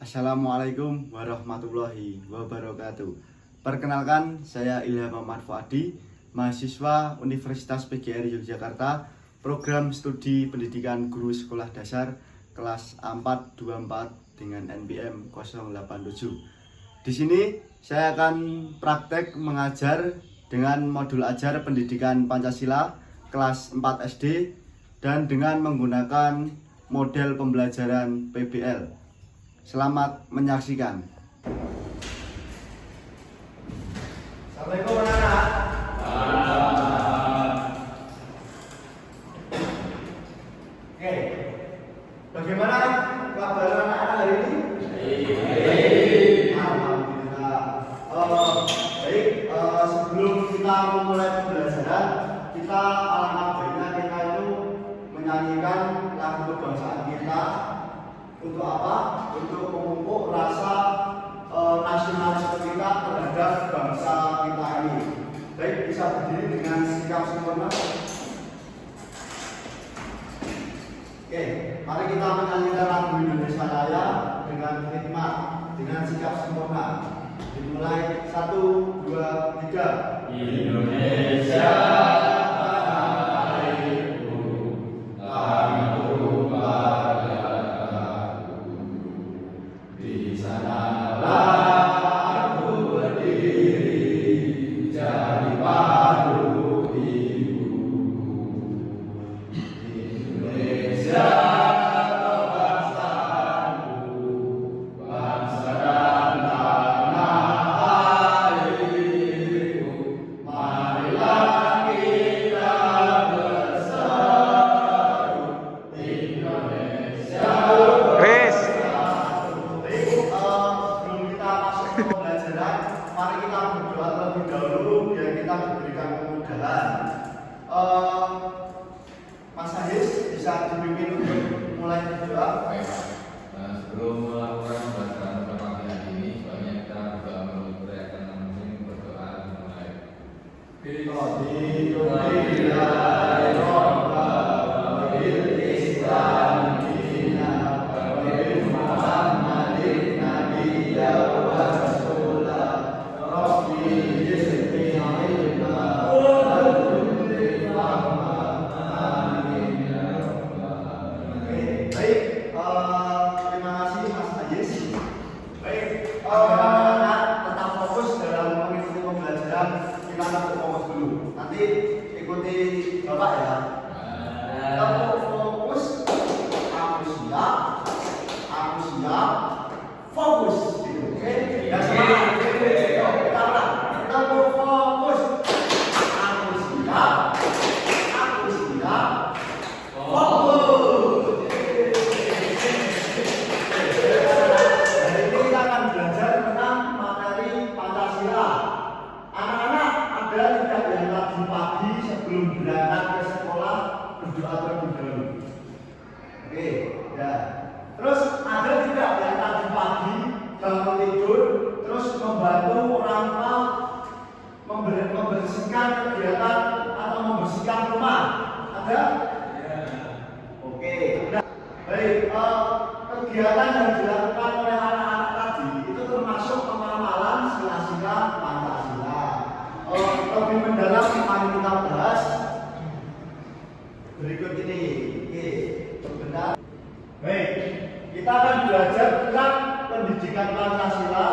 Assalamualaikum warahmatullahi wabarakatuh. Perkenalkan, saya Ilham Ahmad Fuadi, mahasiswa Universitas PGRI Yogyakarta, program studi pendidikan guru sekolah dasar kelas A424 dengan NPM 087. Di sini saya akan praktek mengajar dengan modul ajar pendidikan Pancasila kelas 4 SD dan dengan menggunakan model pembelajaran PBL. Selamat menyaksikan. Assalamualaikum anak-anak. Oke, bagaimana kabar anak-anak hari ini? Baik. Alhamdulillah. Baik. Sebelum kita memulai pembelajaran, kita alangkah baiknya kita itu menyanyikan lagu kebangsaan kita. Untuk apa? Untuk memupuk rasa nasionalisme kita terhadap bangsa kita ini. Baik, bisa berdiri dengan sikap sempurna. Oke, mari kita menyanyikan lagu Indonesia Raya dengan hikmat, dengan sikap sempurna. Dimulai 1, 2, 3. Indonesia sebelum melakukan pembacaan pada pagi hari ini, sebaiknya kita juga meneriakan langsung berdoa dimulai. Membersihkan kegiatan atau membersihkan rumah ada? Oke. Nah, baik. Kegiatan yang dilakukan oleh anak-anak tadi itu termasuk pemahaman sila-sila Pancasila. Lebih mendalam mari kita bahas berikut ini. Oke, benar. Baik, kita akan belajar tentang pendidikan Pancasila,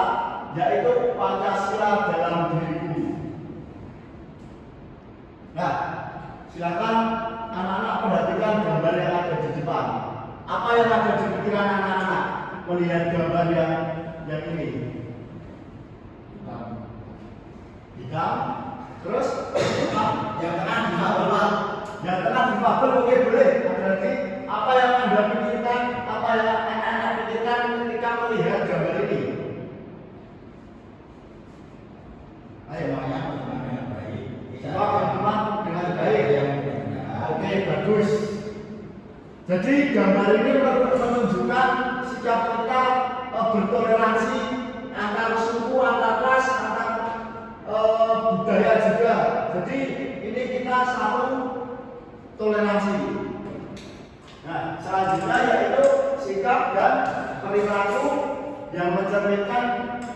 yaitu Pancasila dalam diriku. Nah, silakan anak-anak perhatikan gambar yang ada di depan. Apa yang ada di pikiran anak-anak melihat gambar yang ini? Hitam. Terus yang tengah difabel. Yang tengah difabel, oke boleh. Berarti apa yang Anda pikirkan, apa yang anak-anak pikirkan ketika melihat gambar ini? Ayo, dengan baik. Dengan baik. Oke, bagus. Jadi gambar ini menunjukkan sikap kita bertoleransi antar suku, antar ras, antar budaya juga. Jadi ini kita selalu toleransi. Nah, selanjutnya yaitu sikap dan perilaku yang mencerminkan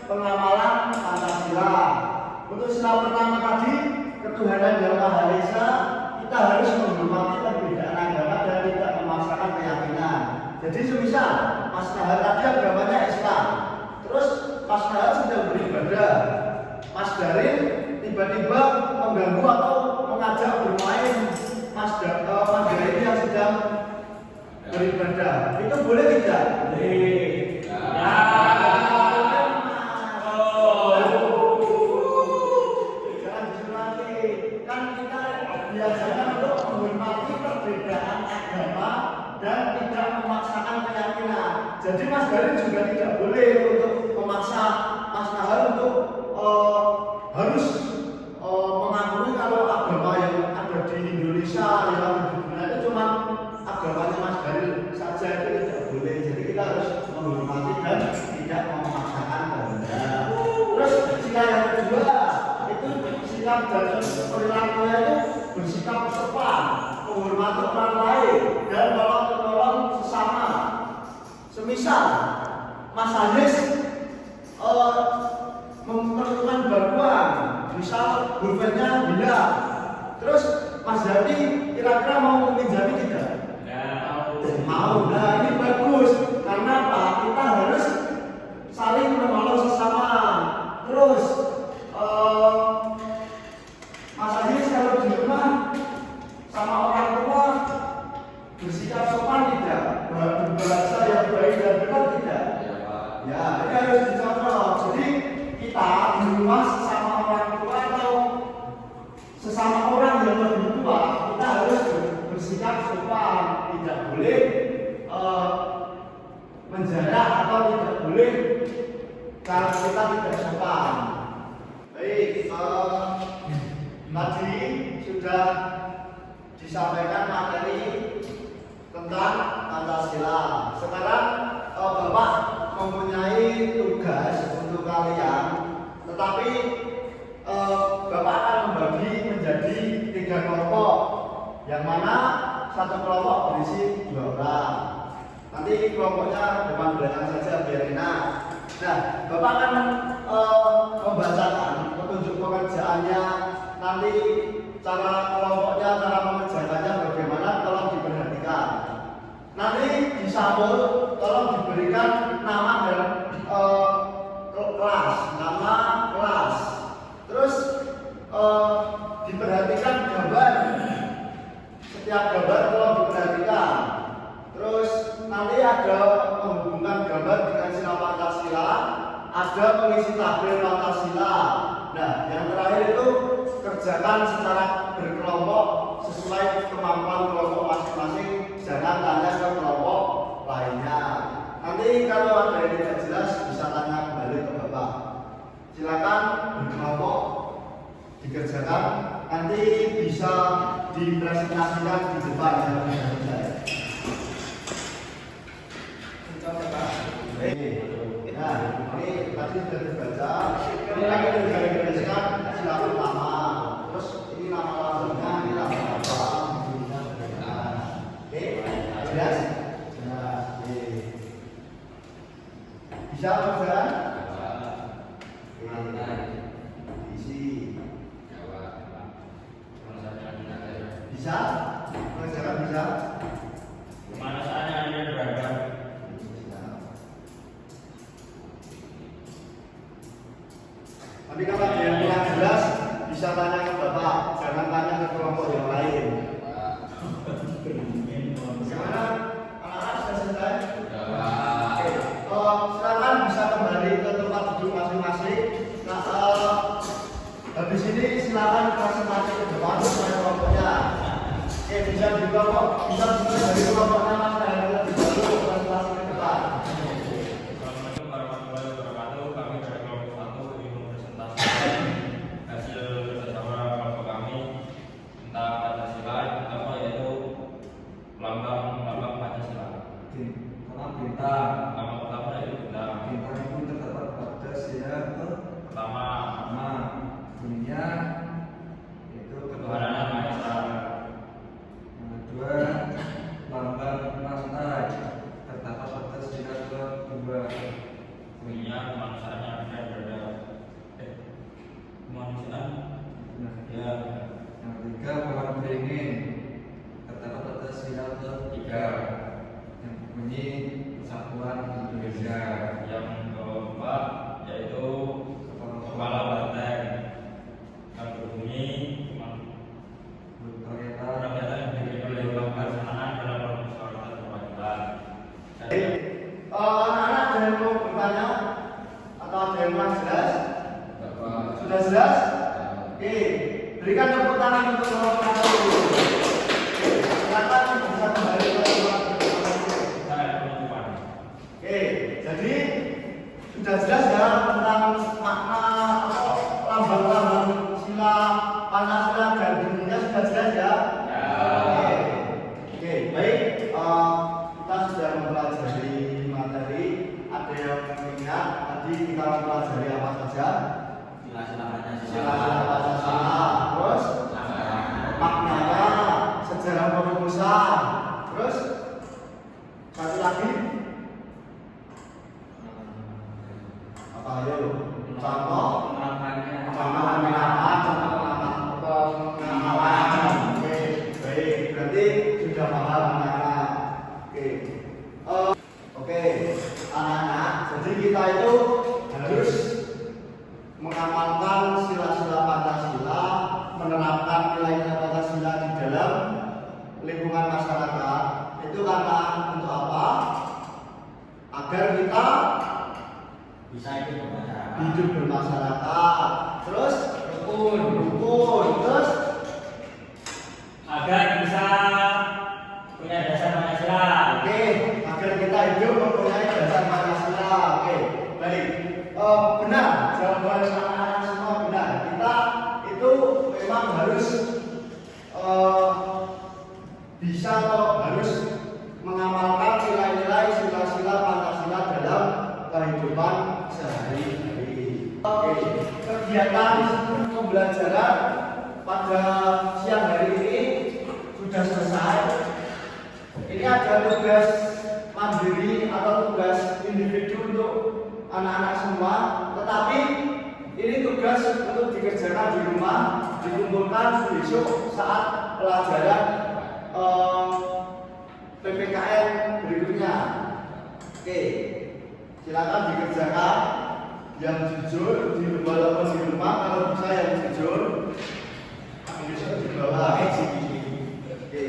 pengamalan Pancasila. Untuk sila pertama tadi, ketuhanan Yang Maha Esa, kita harus menghormati perbedaan agama dan tidak memaksakan keyakinan. Jadi semisal Mas Nahar tadi agamanya Islam, terus Mas Nahar sedang beribadah, Mas Darin tiba-tiba mengganggu atau mengajak bermain Mas Darin yang sedang beribadah, itu boleh tidak? Boleh. Jangan disuruh kan kita biasanya untuk menghormati perbedaan agama dan tidak memaksakan keyakinan. Jadi Mas Darin juga tidak boleh untuk memaksa Mas Nahar untuk harus mengakui kalau agama yang ada di Indonesia yang ada di dunia itu cuma agamanya Mas Darin saja, itu tidak boleh. Jadi kita harus menghormati dan tidak memaksakan kehendak. Terus sikap yang kedua itu sikap dan perilakunya itu bersikap sopan, menghormati orang lain dan menolong sesama. Semisal Mas Anies memerlukan bantuan, misal gulpennya hilang, terus Mas Jati kira-kira mau meminjami tidak? Mau. Nah ini bagus, karena apa? Kita harus saling menolong sesama. Terus Mas Anies kalau di rumah sama orang tua bersikap sopan tidak? Berbahasa yang baik dan benar tidak? Ya, ini harus dicontoh. Jadi kita di rumah sesama orang tua atau sesama orang yang lebih tua, kita harus bersikap sopan, tidak boleh menjarak atau tidak boleh kalau kita tidak sopan. Baik, tadi sudah disampaikan materi tentang Pancasila. Sekarang Bapak mempunyai tugas untuk kalian, tetapi Bapak akan membagi menjadi 3 kelompok, yang mana satu kelompok berisi 2 orang. Nanti kelompoknya depan belakang saja biar enak. Nah, Bapak akan membacakan petunjuk pekerjaannya, nanti cara kelompoknya, cara mengerjakannya bagaimana, tolong diperhatikan. Nanti disambung, tolong diberikan nama dan kelas, nama kelas. Terus diperhatikan gambar, setiap gambar tolong diperhatikan. Terus nanti ada menghubungkan gambar dengan sila Pancasila, ada mengisi tabel Pancasila. Nah, yang terakhir itu kerjakan secara berkelompok sesuai kemampuan kelompok masing-masing, jangan tanya ke kelompok lainnya. Nanti kalau ada yang tidak jelas bisa tanya kembali ke Bapak. Silakan berkelompok dikerjakan, nanti bisa dipresentasikan di depan ya. Nah, ini tadi sudah dibaca. Ini lagi dijelaskan sila pertama. Terus ini nama lambungnya, ini nama apa? Oke, jelas? Bisa kerjaan? Isi. Bisa? Kerjakan bisa? Mana saatnya Anda berada? Tapi kalau ada yang kurang jelas bisa tanya ke Bapak, jangan tanya ke kelompok yang lain. Gimana? Anak-anak sudah selesai? Oke, silakan bisa kembali ke tempat duduk masing-masing. Nah, habis ini silakan presentasi ke depan sama kelompoknya. Oke, bisa juga kok, bisa juga dari kelompoknya Mas Nahar lebih dulu presentasi ke depan. Assalamualaikum warahmatullahi wabarakatuh. Kami dari kelompok 1 ingin mempresentasikan hasil kerjasama kelompok kami tentang Pancasila. Yang pertama yaitu lambang Pancasila. buminya, kemanusiaannya ada kemanusiaan. Ya. Yang ketiga pohon beringin terdapat atas sila ketiga yang bunyi Persatuan Indonesia. Yang keempat yaitu kepala banteng yang berbunyi rakyat yang diberi oleh pelaksanaan dalam permusyawaratan perwakilan. Anak-anak ada yang mau bertanya atau ada yang kurang jelas? Bapak Sudah jelas? Oke, berikan tepuk tangan untuk Bapak Kapolri. Silakan bisa kembali ke ruang Penutupan. Oke, jadi sudah jelas ya tentang makna atau lambang-lambang sila Pancasila dan bunyinya sudah jelas ya? Oke, oke, baik. Kita sudah mempelajari materi. Ada yang ingat tadi kita mempelajari apa saja? Sila-sila Pancasila. Terus maknanya, sejarah perumusan. Terus satu lagi. Apa ayo? Contoh pengamalan. Oke, baik. Berarti sudah paham anak-anak. Oke, anak-anak. Jadi kita itu harus mengamalkan sila-sila Pancasila, menerapkan nilai-nilai Pancasila di dalam lingkungan masyarakat. Itu karena untuk apa? Agar kita bisa hidup bermasyarakat, terus rukun, terus agar bisa punya dasar Pancasila. oke, agar kita hidup mempunyai dasar Pancasila. Oke, baik. Benar, jawaban anak-anak semua benar. Kita itu memang harus bisa atau harus mengamalkan nilai-nilai sila-sila Pancasila dalam kehidupan sehari-hari. Oke, kegiatan pembelajaran pada siang hari ini sudah selesai. Ini ada tugas mandiri atau tugas individu untuk anak-anak semua, tetapi ini tugas untuk dikerjakan di rumah, dikumpulkan besok saat pelajaran PPKN berikutnya. Oke, silakan dikerjakan yang jujur walaupun di rumah, kalau bisa yang jujur besok di bawah. Oke.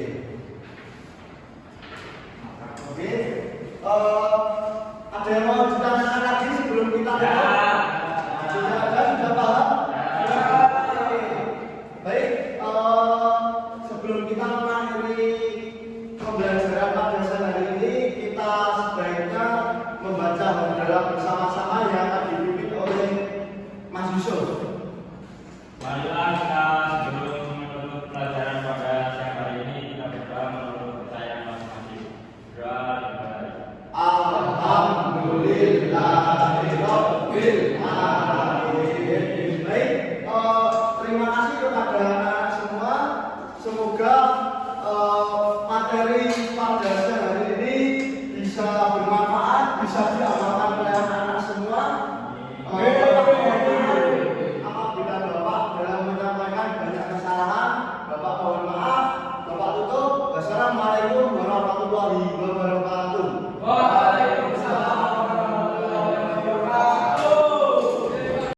Oke. Ada yang mau ditanyakan lagi sebelum kita tutup? Sudah ada, sudah paham? Oke. Baik, sebelum kita mengakhiri pembelajaran pada siang hari ini, kita sebaiknya membaca hadrolah bersama-sama yang akan dipimpin oleh Mas Yusuf. Marilah kita